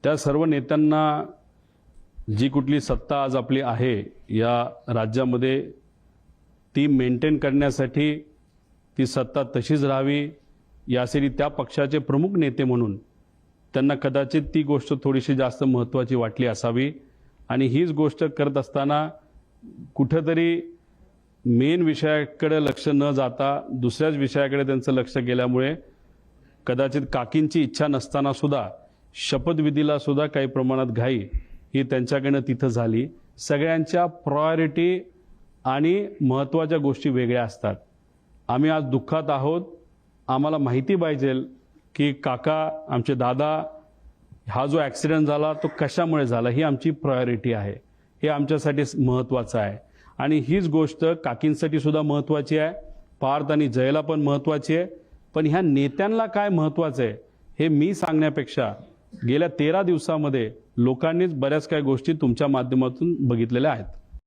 त्या सर्व नेत्यांना जी कुठली सत्ता आज आपली आहे या राज्यामध्ये ती मेंटेन करण्यासाठी ती सत्ता तशीच राहावी यासाठी त्या पक्षाचे प्रमुख नेते म्हणून त्यांना कदाचित ती गोष्ट थोडीशी जास्त महत्त्वाची वाटली असावी आणि हीच गोष्ट करत असताना कुठेतरी मेन विषयाकडे लक्ष न जाता दुसऱ्याच विषयाकडे त्यांचं लक्ष गेल्यामुळे कदाचित काकींची इच्छा नसताना सुद्धा शपथविधीला सुद्धा काही प्रमाणात घाई ही त्यांच्याकडनं तिथं झाली। सगळ्यांच्या प्रायोरिटी आणि महत्त्वाच्या गोष्टी वेगळ्या असतात। आम्ही आज दुःखात आहोत, आम्हाला माहिती पाहिजे की काका आमचे दादा हा जो ॲक्सिडेंट झाला तो कशामुळे झाला ही आमची प्रायोरिटी आहे, हे आमच्यासाठी महत्त्वाचं आहे आणि हीच गोष्ट काकींसाठी सुद्धा महत्त्वाची आहे, पार्थ आणि जयला पण महत्त्वाची आहे। पण ह्या नेत्यांना काय महत्त्वाचं आहे हे मी सांगण्यापेक्षा गेल्या 13 दिवसामध्ये लोकांनीच बऱ्याच काही गोष्टी तुमच्या माध्यमातून बघितलेल्या आहेत।